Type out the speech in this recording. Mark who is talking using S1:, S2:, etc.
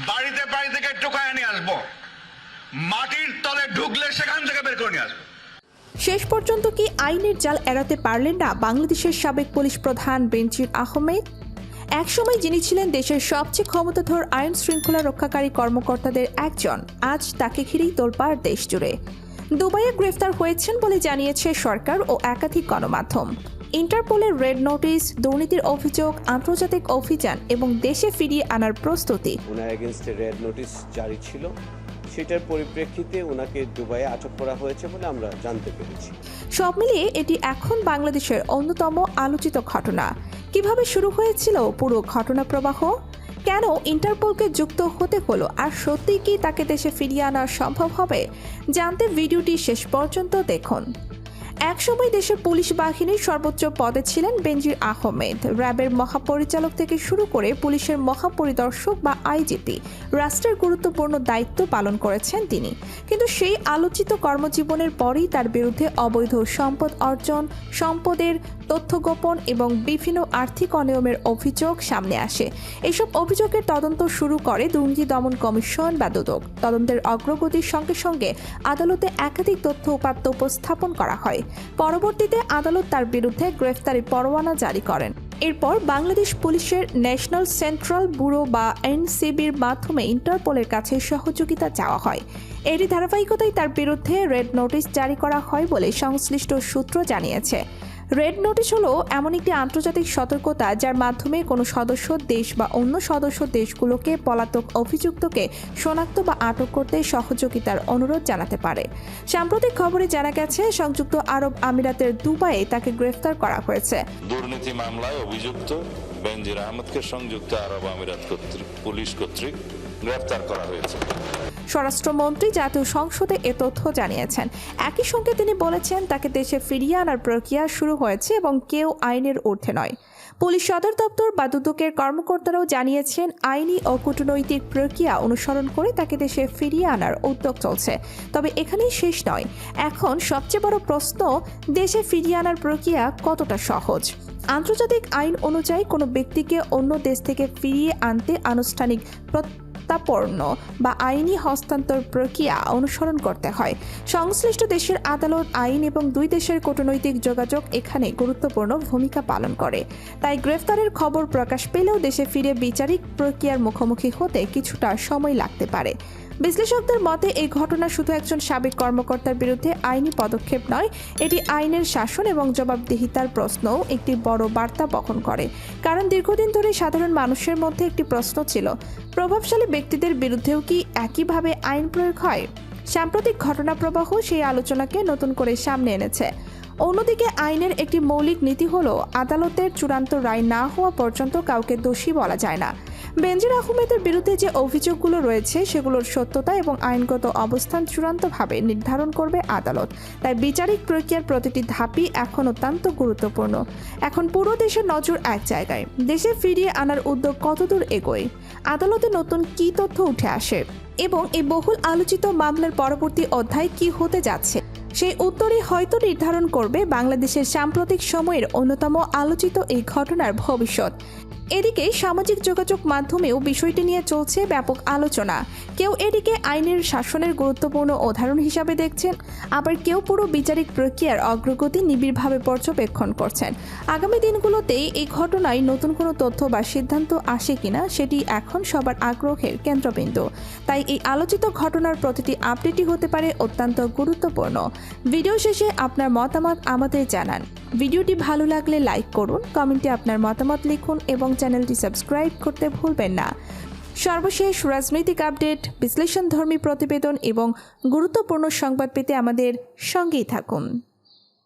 S1: বাড়িতে বাড়ি থেকে টোকায় নিয়ে আসবো, মাটির তলে ঢুকলে সেখান থেকে বের করে নিয়ে আসবো।
S2: শেষ পর্যন্ত কি আইনের জাল এড়াতে পারলেন না বাংলাদেশের সাবেক পুলিশ প্রধান বেনজির আহমেদ? একসময় যিনি ছিলেন দেশের সবচেয়ে ক্ষমতাধর আইন শৃঙ্খলা রক্ষাকারী কর্মকর্তাদের একজন, আজ তাকে ঘিরেই তোলপাড় দেশ জুড়ে। দুবাইয়ে গ্রেফতার হয়েছেন বলে জানিয়েছে সরকার ও একাধিক গণমাধ্যম। ইন্টারপোলের রেড নোটিশ, দুর্নীতির অভিযোগ, আন্তর্জাতিক অভিযান এবং দেশে ফিরিয়ে আনার প্রস্তুতি।
S3: ওনার এগেনস্টে রেড নোটিশ জারি ছিল, সেটার পরিপ্রেক্ষিতে ওনাকে দুবাইয়ে আটক করা হয়েছে বলে আমরা জানতে পেরেছি।
S2: সব মিলিয়ে এটি এখন বাংলাদেশের অন্যতম আলোচিত ঘটনা। কিভাবে শুরু হয়েছিল পুরো ঘটনা প্রবাহ? কেন ইন্টারপোলকে যুক্ত হতে হলো? আর সত্যিই কি তাকে দেশে ফিরিয়ে আনা সম্ভব হবে? জানতে ভিডিওটি শেষ পর্যন্ত দেখুন। একসময় দেশের পুলিশ বাহিনীর সর্বোচ্চ পদে ছিলেন বেনজির আহমেদ। র্যাবের মহাপরিচালক থেকে শুরু করে পুলিশের মহাপরিদর্শক বা আইজিপি, রাষ্ট্রের গুরুত্বপূর্ণ দায়িত্ব পালন করেছেন তিনি। কিন্তু সেই আলোচিত কর্মজীবনের পরই তার বিরুদ্ধে অবৈধ সম্পদ অর্জন, সম্পদের তথ্য গোপন এবং বিভিন্ন আর্থিক অনিয়মের অভিযোগ সামনে আসে। এসব অভিযোগের তদন্ত শুরু করে দুর্নীতি দমন কমিশন বা দুদক। তদন্তের অগ্রগতির সঙ্গে সঙ্গে আদালতে একাধিক তথ্য উপাত্ত উপস্থাপন করা হয়। পরবর্তীতে আদালত তার বিরুদ্ধে গ্রেফতারি পরোয়ানা জারি করেন। এরপর বাংলাদেশ পুলিশের ন্যাশনাল সেন্ট্রাল ব্যুরো বা এনসিবির মাধ্যমে ইন্টারপোলের কাছে সহযোগিতা চাওয়া হয়। এরই ধারাবাহিকতায় তার বিরুদ্ধে রেড নোটিশ জারি করা হয় বলে সংশ্লিষ্ট সূত্র জানিয়েছে। রেড নোটিশ হলো এমন একটি আন্তর্জাতিক সতর্কতা যার মাধ্যমে কোনো সদস্য দেশ বা অন্য সদস্য দেশগুলোকে পলাতক অভিযুক্তকে শনাক্ত বা আটক করতে সহযোগিতার অনুরোধ জানাতে পারে। সাম্প্রতিক খবরে জানা গেছে সংযুক্ত আরব আমিরাতের দুবাইয়ে তাকে গ্রেফতার করা হয়েছে।
S4: দুর্নীতি মামলায় অভিযুক্ত বেনজির আহমেদকে সংযুক্ত আরব আমিরাত পুলিশ কর্তৃক গ্রেফতার করা হয়েছে।
S2: স্বরাষ্ট্রমন্ত্রী জাতীয় সংসদে এ তথ্য জানিয়েছেন। একই সঙ্গে তিনি বলেছেন তাকে দেশে ফিরিয়ে আনার প্রক্রিয়া শুরু হয়েছে এবং কেউ আইনের ঊর্ধ্বে নয়। পুলিশ সদর দপ্তর বা দুদকের কর্মকর্তারাও জানিয়েছেন আইনি ও কূটনৈতিক প্রক্রিয়া অনুসরণ করে তাকে দেশে ফিরিয়ে আনার উদ্যোগ চলছে। তবে এখানেই শেষ নয়। এখন সবচেয়ে বড় প্রশ্ন, দেশে ফিরিয়ে আনার প্রক্রিয়া কতটা সহজ? আন্তর্জাতিক আইন অনুযায়ী কোনো ব্যক্তিকে অন্য দেশ থেকে ফিরিয়ে আনতে আনুষ্ঠানিক বা আইনি হস্তান্তর প্রক্রিয়া অনুসরণ করতে হয়। সংশ্লিষ্ট দেশের আদালত, আইন এবং দুই দেশের কূটনৈতিক যোগাযোগ এখানে গুরুত্বপূর্ণ ভূমিকা পালন করে। তাই গ্রেফতারের খবর প্রকাশ পেলেও দেশে ফিরে বিচারিক প্রক্রিয়ার মুখোমুখি হতে কিছুটা সময় লাগতে পারে। বিশ্লেষকদের মতে এই ঘটনা শুধু একজন সাবেক কর্মকর্তার বিরুদ্ধে আইনি পদক্ষেপ নয়, এটি আইনের শাসন এবং জবাবদিহিতার প্রশ্নও একটি বড় বার্তা বহন করে। কারণ দীর্ঘদিন ধরে সাধারণ মানুষের মধ্যে একটি প্রশ্ন ছিল, প্রভাবশালী ব্যক্তিদের বিরুদ্ধেও কি একইভাবে আইন প্রয়োগ হয়? সাম্প্রতিক ঘটনা প্রবাহ সেই আলোচনাকে নতুন করে সামনে এনেছে। অন্যদিকে আইনের একটি মৌলিক নীতি হলো আদালতের চূড়ান্ত রায় না হওয়া পর্যন্ত কাউকে দোষী বলা যায় না। বেনজির আহমেদের বিরুদ্ধে যে অভিযোগগুলো রয়েছে সেগুলোর সত্যতা এবং আইনগত অবস্থান চূড়ান্তভাবে নির্ধারণ করবে আদালত। তাই বিচারিক প্রক্রিয়ার প্রতিটি ধাপই এখন অত্যন্ত গুরুত্বপূর্ণ। এখন পুরো দেশের নজর এক জায়গায়, দেশে ফিরিয়ে আনার উদ্যোগ কতদূর এগোয়, আদালতে নতুন কী তথ্য উঠে আসে এবং এই বহুল আলোচিত মামলার পরবর্তী অধ্যায় কি হতে যাচ্ছে, সেই উত্তরই হয়তো নির্ধারণ করবে বাংলাদেশের সাম্প্রতিক সময়ের অন্যতম আলোচিত এই ঘটনার ভবিষ্যৎ। এদিকে সামাজিক যোগাযোগ মাধ্যমেও বিষয়টি নিয়ে চলছে ব্যাপক আলোচনা। কেউ এটিকে আইনের শাসনের গুরুত্বপূর্ণ উদাহরণ হিসাবে দেখছেন, আবার কেউ পুরো বিচারিক প্রক্রিয়ার অগ্রগতি নিবিড়ভাবে পর্যবেক্ষণ করছেন। আগামী দিনগুলোতেই এই ঘটনায় নতুন কোনো তথ্য বা সিদ্ধান্ত আসে কিনা সেটি এখন সবার আগ্রহের কেন্দ্রবিন্দু। তাই এই আলোচিত ঘটনার প্রতিটি আপডেটই হতে পারে অত্যন্ত গুরুত্বপূর্ণ। ভিডিও শেষে আপনার মতামত আমাদের জানান। ভিডিওটি ভালো লাগলে লাইক করুন, কমেন্টে আপনার মতামত লিখুন এবং চ্যানেলটি সাবস্ক্রাইব করতে ভুলবেন না। সর্বশেষ রাজনৈতিক আপডেট, বিশ্লেষণধর্মী প্রতিবেদন এবং গুরুত্বপূর্ণ সংবাদ পেতে আমাদের সঙ্গেই থাকুন।